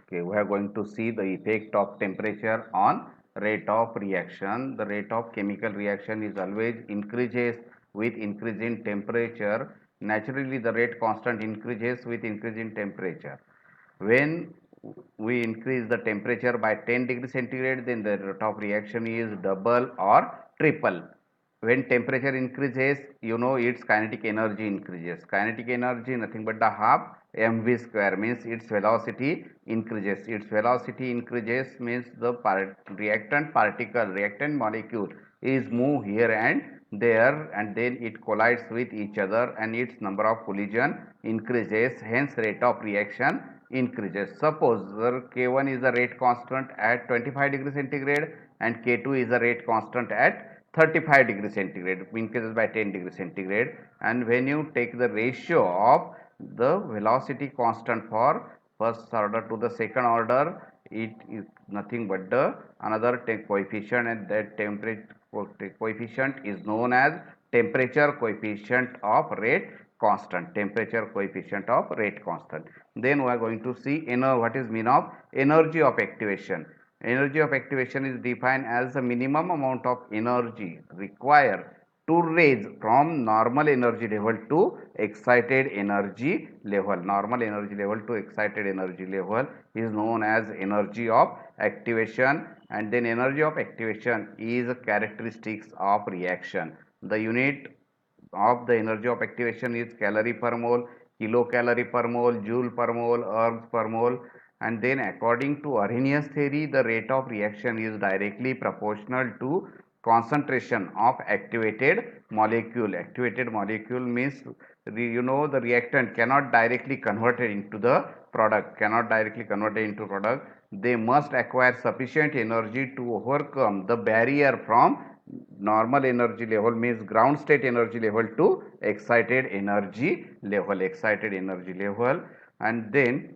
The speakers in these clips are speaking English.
Okay, we are going to see the effect of temperature on rate of reaction. The rate of chemical reaction is always increases with increase in temperature. Naturally, the rate constant increases with increase in temperature. When we increase the temperature by 10 degree centigrade, then the rate of reaction is double or triple. When temperature increases, you know its kinetic energy increases. Kinetic energy nothing but the half mv square, means its velocity increases. Its velocity increases means the reactant molecule is move here and there, and then it collides with each other and its number of collision increases, hence rate of reaction increases. Suppose K1 is the rate constant at 25 degree centigrade and K2 is the rate constant at 35 degree centigrade, increases by 10 degree centigrade, and when you take the ratio of the velocity constant for first order to the second order, it is nothing but the another coefficient, and that temperature coefficient is known as temperature coefficient of rate constant. Temperature coefficient of rate constant. Then we are going to see what is mean of energy of activation. Energy of activation is defined as the minimum amount of energy required to raise from normal energy level to excited energy level. Normal energy level to excited energy level is known as energy of activation, and then energy of activation is characteristics of reaction. The unit of the energy of activation is calorie per mole, kilocalorie per mole, joule per mole, ergs per mole, and then according to Arrhenius theory, the rate of reaction is directly proportional to concentration of activated molecule. Activated molecule means the reactant cannot directly convert it into the product, they must acquire sufficient energy to overcome the barrier from normal energy level, means ground state energy level, to excited energy level. And then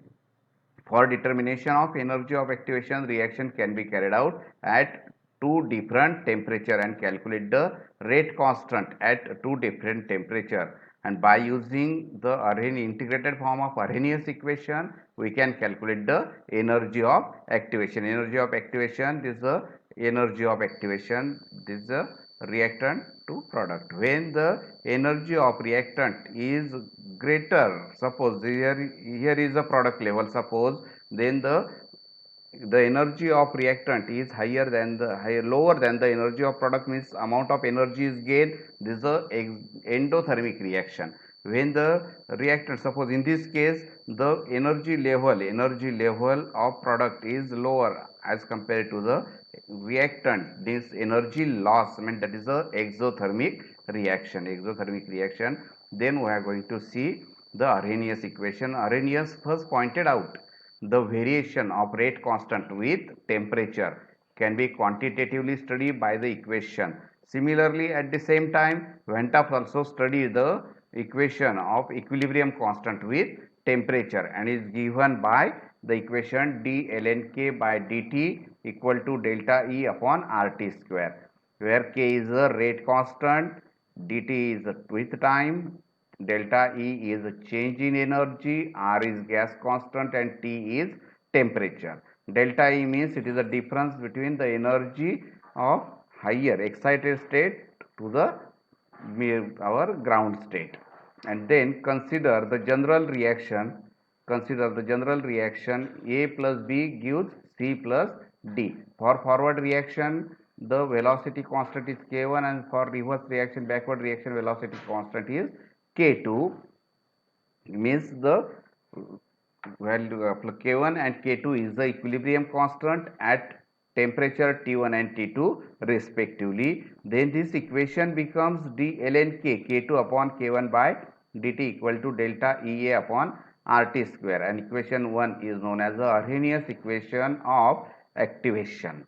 for determination of energy of activation, reaction can be carried out at two different temperature and calculate the rate constant at two different temperature. And by using the integrated form of Arrhenius equation, we can calculate the energy of activation. Energy of activation, this is the energy of activation, this is the reactant to product. When the energy of reactant is greater, suppose here is the product level, suppose, then the energy of reactant is lower than the energy of product, means amount of energy is gained. This is a endothermic reaction. When the reactant, suppose in this case the energy level of product is lower as compared to the reactant, this energy loss, I mean, that is a exothermic reaction. Then we are going to see the Arrhenius equation. Arrhenius first pointed out the variation of rate constant with temperature can be quantitatively studied by the equation. Similarly, at the same time, Van 't Hoff also studied the equation of equilibrium constant with temperature and is given by the equation d ln k by dt equal to delta E upon RT square, where k is the rate constant, dt is with time, delta E is a change in energy, R is gas constant, and T is temperature. Delta E means it is the difference between the energy of higher excited state to the our ground state. And then consider the general reaction A plus B gives C plus D. For forward reaction, the velocity constant is K1, and for reverse reaction, backward reaction, velocity constant is K2, means the value of K1 and K2 is the equilibrium constant at temperature T1 and T2 respectively. Then this equation becomes d ln k, K2 upon K1 by dt equal to delta EA upon RT square, and equation 1 is known as the Arrhenius equation of activation.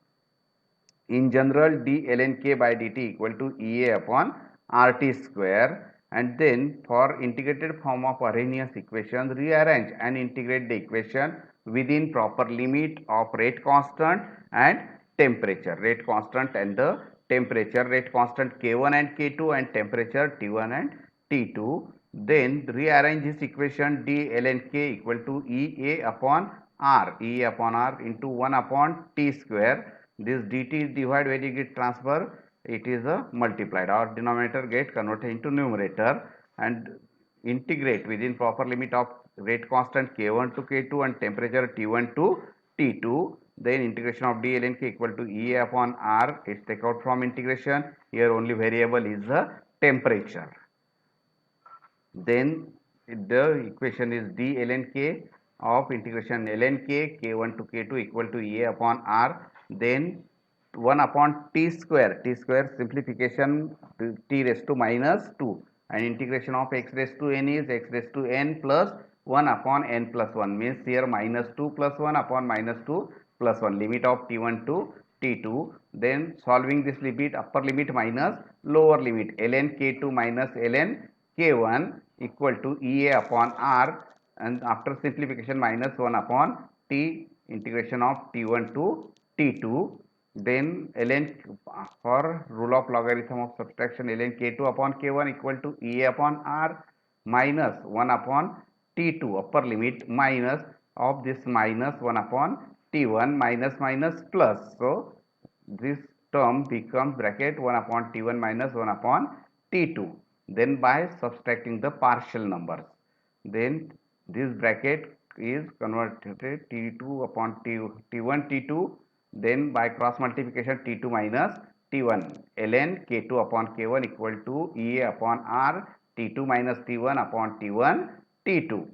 In general, d ln k by dt equal to EA upon RT square. And then for integrated form of Arrhenius equation, rearrange and integrate the equation within proper limit of rate constant and temperature. Rate constant and the temperature, rate constant K1 and K2 and temperature T1 and T2. Then rearrange this equation d ln k equal to EA upon r, E upon r into 1 upon t square. This dt is divided when you get transfer, it is a multiplied, or denominator get converted into numerator, and integrate within proper limit of rate constant k1 to k2 and temperature t1 to t2. Then integration of d ln k equal to E upon r is take out from integration. Here only variable is the temperature. Then the equation is d ln k of integration ln k k1 to k2 equal to E upon r. Then 1 upon t square simplification t raised to minus 2, and integration of x raised to n is x raised to n plus 1 upon n plus 1, means here minus 2 plus 1 upon minus 2 plus 1, limit of t1 to t2. Then solving this limit, upper limit minus lower limit, ln k2 minus ln k1 equal to Ea upon r, and after simplification minus 1 upon t, integration of t1 to t2. Then ln, for rule of logarithm of subtraction, ln k2 upon k1 equal to Ea upon r minus 1 upon t2 upper limit minus of this minus 1 upon t1 minus minus plus. So this term becomes bracket 1 upon t1 minus 1 upon t2. Then by subtracting the partial numbers, then this bracket is converted t2 upon t1 t2. Then by cross multiplication t2 minus t1, ln k2 upon k1 equal to Ea upon r t2 minus t1 upon t1 t2.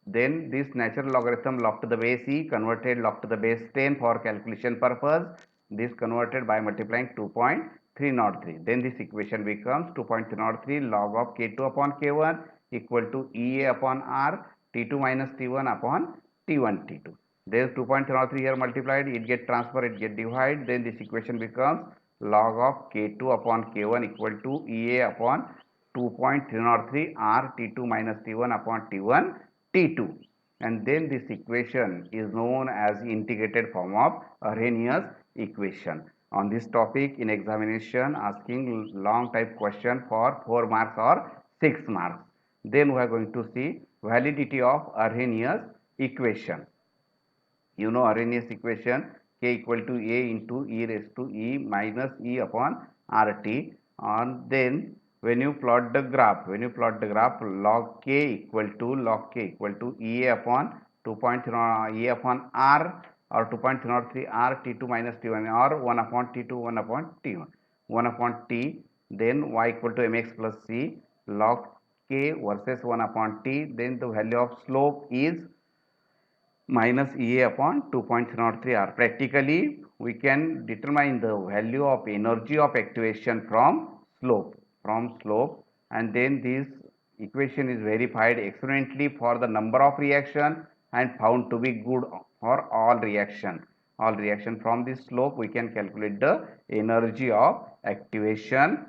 Then this natural logarithm log to the base e converted log to the base 10 for calculation purpose. This converted by multiplying 2.303. Then this equation becomes 2.303 log of k2 upon k1 equal to Ea upon r t2 minus t1 upon t1 t2. There is 2.303 here multiplied, it get transfer, it get divide. Then this equation becomes log of k2 upon k1 equal to Ea upon 2.303 r t2 minus t1 upon t1 t2. And then this equation is known as integrated form of Arrhenius equation. On this topic in examination asking long type question for 4 marks or 6 marks. Then we are going to see validity of Arrhenius equation. You know Arrhenius equation, k equal to a into e raised to e minus e upon rt. And then when you plot the graph, log k equal to e upon 2.0 e upon r or 2.03 r t2 minus t1 or 1 upon t2 1 upon t1 1 upon t. Then y equal to mx plus c log k versus 1 upon t. Then the value of slope is minus Ea upon 2.03 r. Practically, we can determine the value of energy of activation from slope, and then this equation is verified experimentally for the number of reaction and found to be good for all reaction. From this slope we can calculate the energy of activation.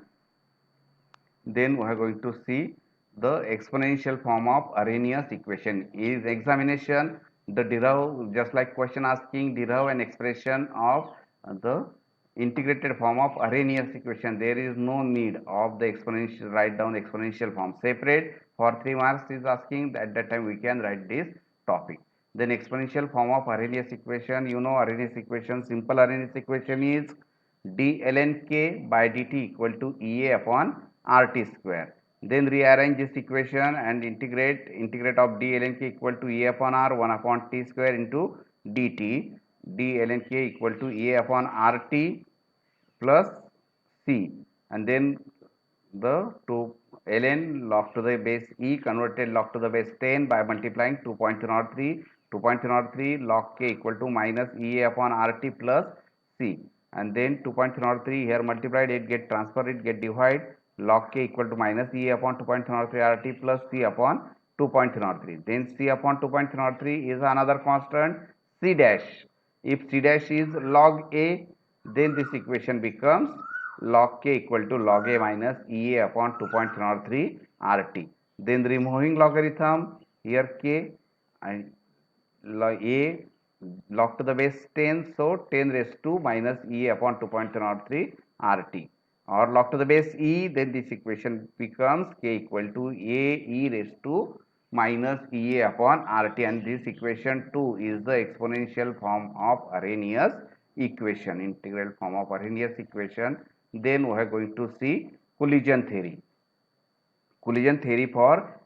Then we are going to see the exponential form of Arrhenius equation. Is examination the derive, just like question asking derive an expression of the integrated form of Arrhenius equation. There is no need of the exponential, write down exponential form separate. For 3 marks is asking, at that time we can write this topic. Then exponential form of Arrhenius equation, you know Arrhenius equation, simple Arrhenius equation is d ln k by dt equal to Ea upon rt square. Then rearrange this equation and integrate of d ln k equal to E upon r 1 upon t square into dt. D ln k equal to E upon rt plus c, and then the 2 ln log to the base e converted log to the base 10 by multiplying 2.03 log k equal to minus E upon rt plus c, and then 2.03 here multiplied, it get transferred, it get divide, log k equal to minus E upon 2.03 rt plus c upon 2.03. Then c upon 2.03 is another constant c dash. If c dash is log a, then this equation becomes log k equal to log a minus Ea upon 2.03 rt. Then removing logarithm, here k and a log to the base 10, so 10 raised to minus E upon 2.03 rt, or log to the base e, then this equation becomes k equal to a e raised to minus EA upon RT, and this equation 2 is the exponential form of Arrhenius equation, integral form of Arrhenius equation. Then we are going to see collision theory. Collision theory for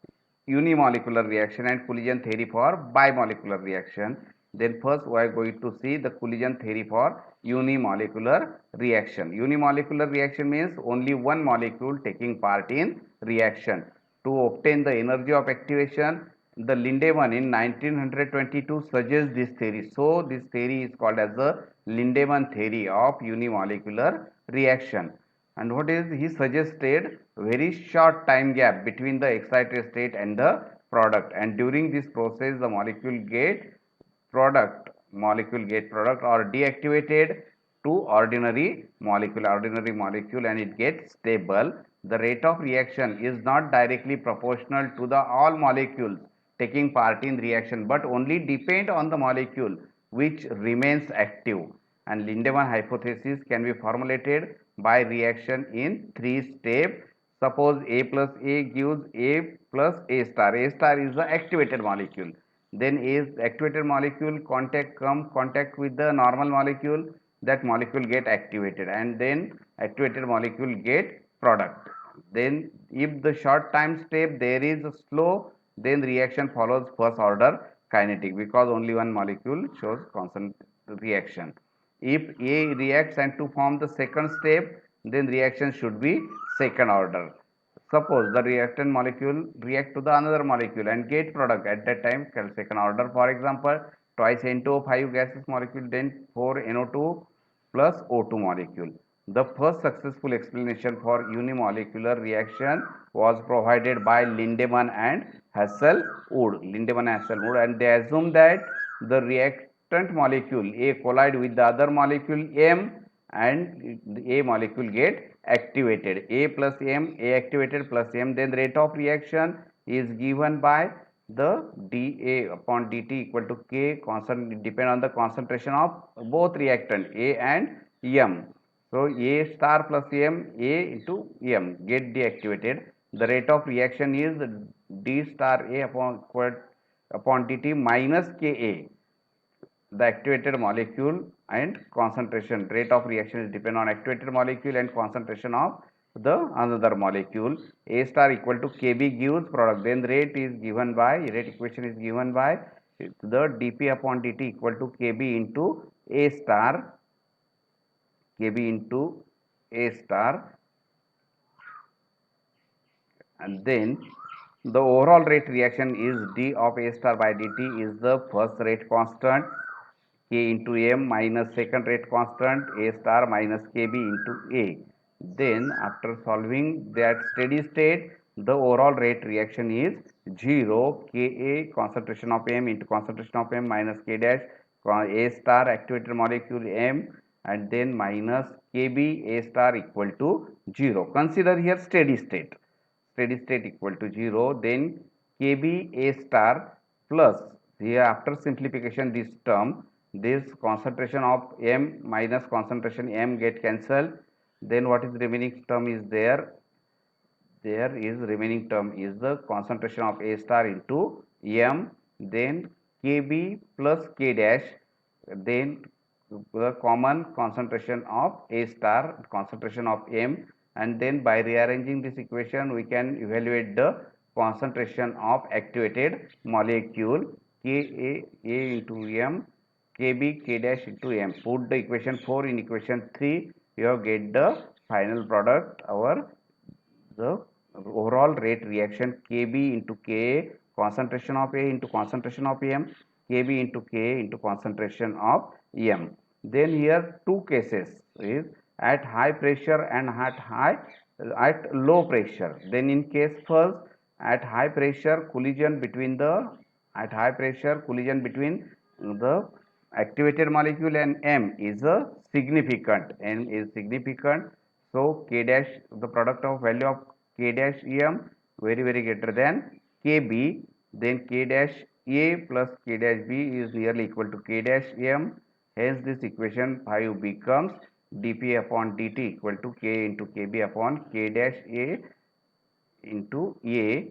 unimolecular reaction and collision theory for bimolecular reaction. Then first we are going to see the collision theory for unimolecular reaction. Unimolecular reaction means only one molecule taking part in reaction. To obtain the energy of activation, the Lindemann in 1922 suggests this theory. So this theory is called as the Lindemann theory of unimolecular reaction. And what is he suggested? Very short time gap between the excited state and the product, and during this process the molecule get product or deactivated to ordinary molecule, and it gets stable. The rate of reaction is not directly proportional to the all molecules taking part in reaction, but only depend on the molecule which remains active. And Lindemann hypothesis can be formulated by reaction in three steps. Suppose A plus A gives A plus A star. A star is the activated molecule. Then A activated molecule contact with the normal molecule. That molecule get activated, and then activated molecule get product. Then if the short time step there is a slow, then reaction follows first order kinetic, because only one molecule shows constant reaction. If A reacts and to form the second step, then reaction should be second order. Suppose the reactant molecule react to the another molecule and get product, at that time called second order. For example, twice N2O5 gaseous molecule, then 4 NO2 plus O2 molecule. The first successful explanation for unimolecular reaction was provided by Lindemann and Hasselwood. And they assumed that the reactant molecule A collide with the other molecule M, and the A molecule get activated. A plus M, A activated plus M. Then rate of reaction is given by the dA upon dt equal to K, constant depend on the concentration of both reactant A and M. So A star plus M, A into M get deactivated. The rate of reaction is d star A upon dt minus Ka. The activated molecule and concentration, rate of reaction is depend on activated molecule and concentration of the another molecule. A star equal to Kb gives product. Then rate equation is given by the dP upon dt equal to Kb into A star, and then the overall rate reaction is d of A star by dt is the first rate constant, K into M minus second rate constant A star minus Kb into A. Then after solving that steady state, the overall rate reaction is 0, Ka concentration of M into concentration of M minus K dash A star activated molecule M, and then minus Kb A star equal to 0. Consider here steady state equal to 0. Then Kb A star plus, here after simplification this term, this concentration of M minus concentration M get cancelled. Then what is remaining term is remaining term is the concentration of A star into M, then Kb plus K dash, then the common concentration of A star, concentration of M, and then by rearranging this equation we can evaluate the concentration of activated molecule Ka A into M, Kb K dash into M. Put the equation 4 in equation 3, you have get the final product, the overall rate reaction Kb into Ka, concentration of A into concentration of M, Kb into Ka into concentration of M. Then here two cases is at high pressure and at low pressure. Then in case first, at high pressure collision between the activated molecule and M is significant. So K dash, the product of value of K dash M very greater than Kb. Then K dash A plus K dash B is nearly equal to K dash M. Hence this equation 5 becomes dP upon dt equal to K into Kb upon K dash A into A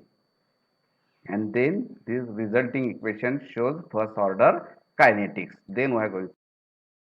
and then this resulting equation shows first order kinetics. Then we are going